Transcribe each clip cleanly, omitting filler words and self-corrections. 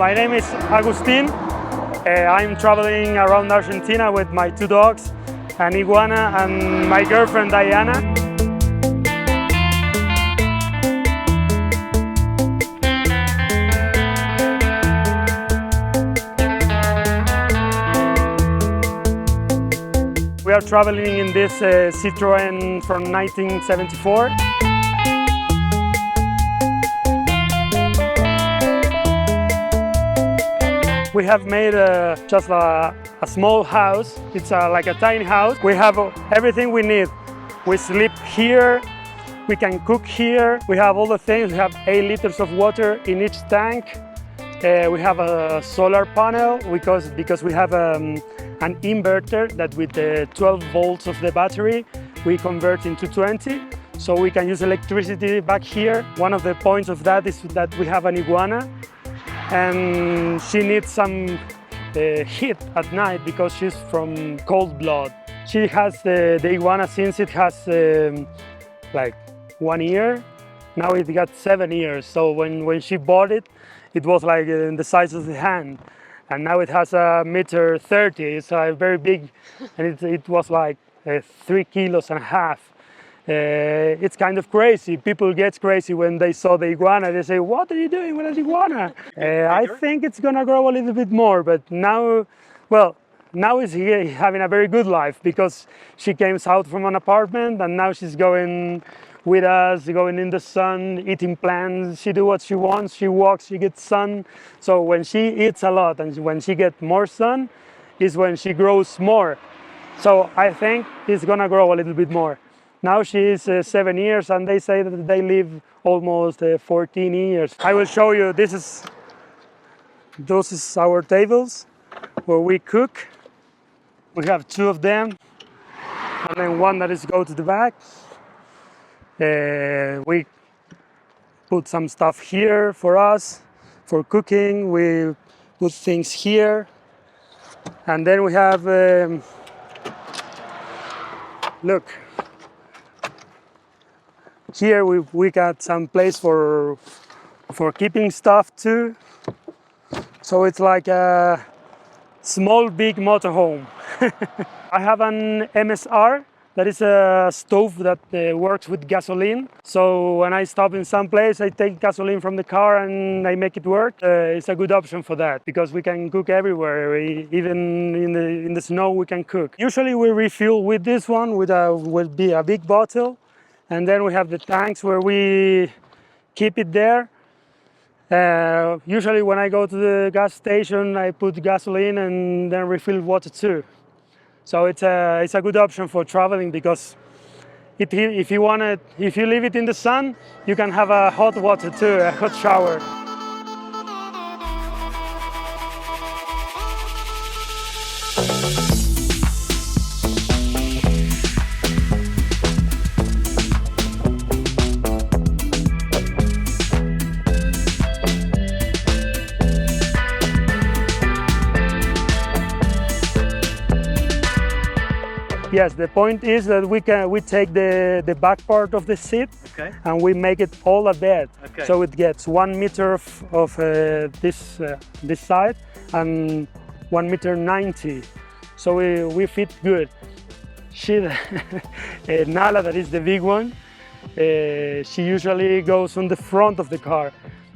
My name is Agustin. I'm traveling around Argentina with my two dogs, an iguana and my girlfriend Diana. We are traveling in this Citroën from 1974. We have made just a small house. It's like a tiny house. We have everything we need. We sleep here, we can cook here. We have all the things. We have 8 liters of water in each tank. We have a solar panel because we have an inverter that with the 12 volts of the battery, we convert into 20. So we can use electricity back here. One of the points of that is that we have an iguana, and she needs some heat at night because she's from cold blood. She has the iguana since it has like 1 year. Now it got 7 years. So when she bought it, it was like in the size of the hand. And now it has 1.30 meters. It's very big, and it was like 3.5 kilos. It's kind of crazy. People get crazy when they saw the iguana. They say, "What are you doing with an iguana?" I think it's gonna grow a little bit more, but now, well, now is having a very good life because she came out from an apartment and now she's going with us, going in the sun, eating plants. She do what she wants. She walks, she gets sun. So when she eats a lot and when she gets more sun is when she grows more. So I think it's gonna grow a little bit more. Now she is 7 years and they say that they live almost 14 years. I will show you, those is our tables where we cook. We have 2 of them and then one that is go to the back. We put some stuff here for us, for cooking. We put things here. And then we have, look, here we got some place for keeping stuff too. So it's like a small, big motorhome. I have an MSR. That is a stove that works with gasoline. So when I stop in some place, I take gasoline from the car and I make it work. It's a good option for that because we can cook everywhere. Even in the snow, we can cook. Usually we refuel with this one, with be a big bottle. And then we have the tanks where we keep it there. Usually when I go to the gas station, I put gasoline and then refill water too. So it's a good option for traveling because if you leave it in the sun, you can have a hot water too, a hot shower. Yes, the point is that we take the back part of the seat, okay, and we make it all a bed. Okay. So it gets 1 meter of this side and 1.90 meters. So we fit good. Nala, that is the big one, she usually goes on the front of the car.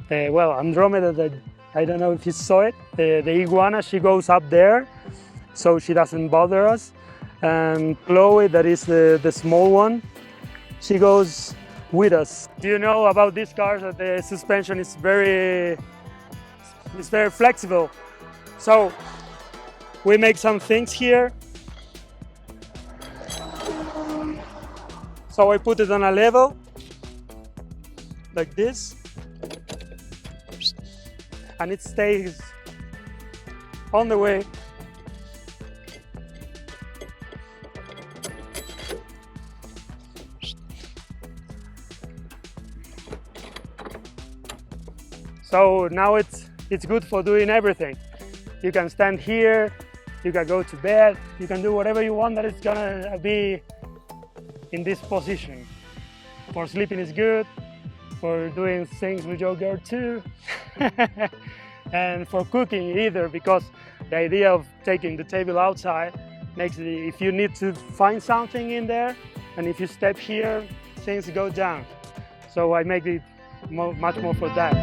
Well, Andromeda, I don't know if you saw it, the iguana, she goes up there, so she doesn't bother us. And Chloe, that is the small one, she goes with us. Do you know about these cars that the suspension is very flexible? So we make some things here. So I put it on a level, like this, and it stays on the way. So now it's good for doing everything. You can stand here, you can go to bed, you can do whatever you want that is gonna be in this position. For sleeping is good, for doing things with your girl too. and for cooking either, because the idea of taking the table outside makes it, if you need to find something in there, and if you step here, things go down. So I make it much more for that.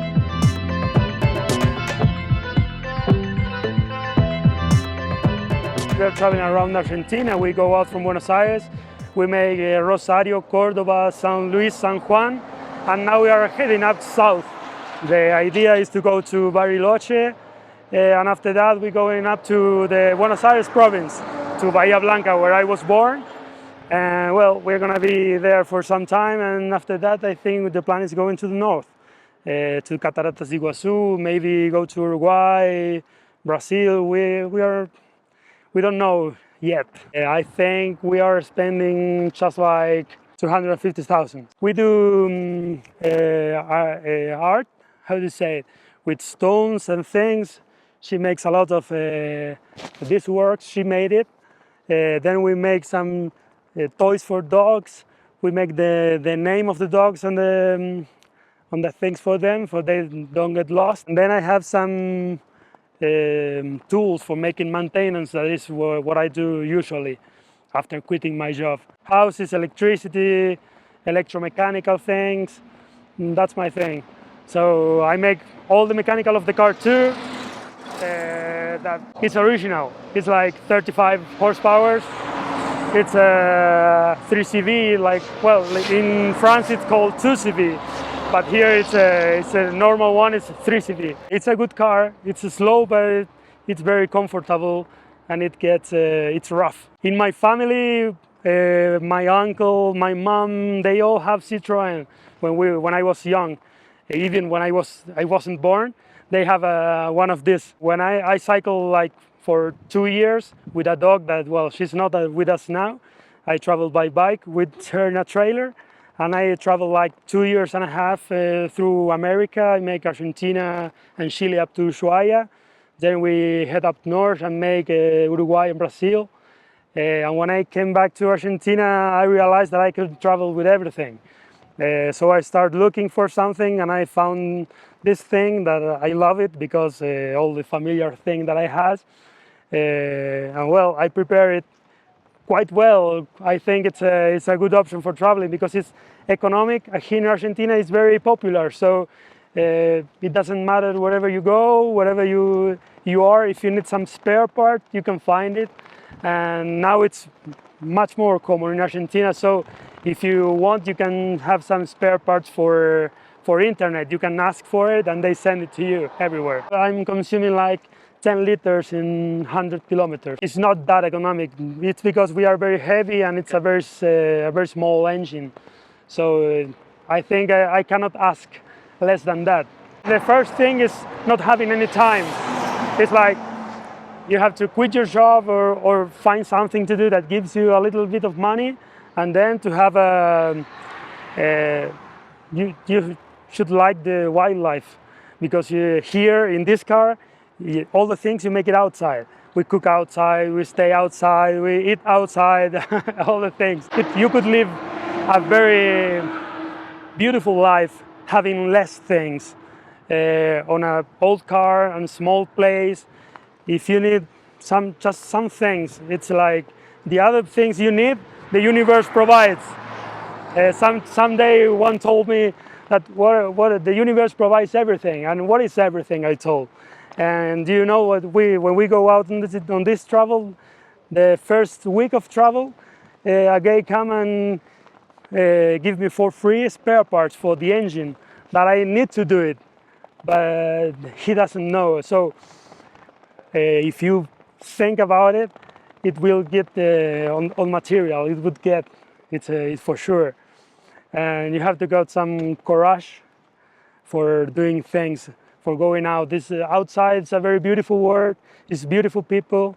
We are traveling around Argentina. We go out from Buenos Aires. We make Rosario, Cordoba, San Luis, San Juan, and now we are heading up south. The idea is to go to Bariloche, and after that we're going up to the Buenos Aires province, to Bahía Blanca, where I was born. And well, we're gonna be there for some time, and after that I think the plan is going to the north, to Cataratas de Iguazu, maybe go to Uruguay, Brazil. We don't know yet. I think we are spending just like 250,000. We do art, how do you say it, with stones and things. She makes a lot of this work, she made it. Then we make some toys for dogs. We make the name of the dogs on the things for them, so they don't get lost. And then I have some tools for making maintenance. That is what I do usually after quitting my job. Houses, electricity, electromechanical things, that's my thing. So I make all the mechanical of the car too. That it's original. It's like 35 horsepower. It's a 3CV, like, well, in France it's called 2CV, but here it's a normal one, it's a 3CV. It's a good car, it's slow, but it's very comfortable, and it's rough. In my family, my uncle, my mom, they all have Citroën when I was young. Even when I wasn't born, they have one of this. When I cycle like for 2 years with a dog that, well, she's not with us now. I travel by bike with her in a trailer, and I travel like 2 years and a half through America. I make Argentina and Chile up to Ushuaia. Then we head up north and make Uruguay and Brazil. And when I came back to Argentina, I realized that I could travel with everything. So I started looking for something, and I found this thing that I love it because all the familiar thing that I had. And well, I prepare it quite well. I think it's a good option for traveling because it's economic. Here in Argentina, it's very popular. So it doesn't matter wherever you go, wherever you are. If you need some spare part, you can find it. And now it's much more common in Argentina. So if you want, you can have some spare parts for internet. You can ask for it, and they send it to you everywhere. I'm consuming like 10 liters in 100 kilometers. It's not that economic. It's because we are very heavy, and it's a very small engine. So I think I cannot ask less than that. The first thing is not having any time. It's like you have to quit your job or find something to do that gives you a little bit of money, and then to have you should like the wildlife, because here in this car, all the things you make it outside. We cook outside, we stay outside, we eat outside, all the things. You could live a very beautiful life having less things on an old car and small place. If you need just some things, it's like the other things you need, the universe provides. Someday one told me that what the universe provides everything. And what is everything, I told. And do you know what when we go out on this travel, the first week of travel, a guy come and give me for free spare parts for the engine that I need to do it, but he doesn't know. So if you think about it, it will get on material. It would get it's for sure, and you have to got some courage for doing things. For going out. This outside is a very beautiful world. It's beautiful people,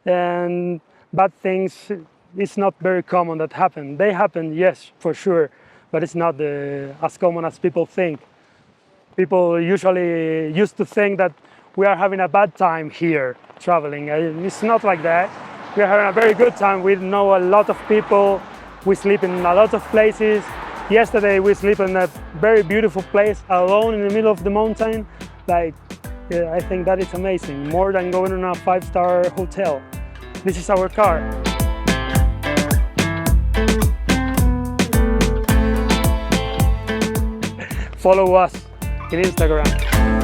and bad things. It's not very common that happen. They happen, yes, for sure, but it's not as common as people think. People usually used to think that we are having a bad time here traveling. It's not like that. We are having a very good time. We know a lot of people. We sleep in a lot of places. Yesterday we sleep in a very beautiful place alone in the middle of the mountain. Like Yeah, I think that is amazing. More than going on a 5-star hotel. This is our car. Follow us in Instagram.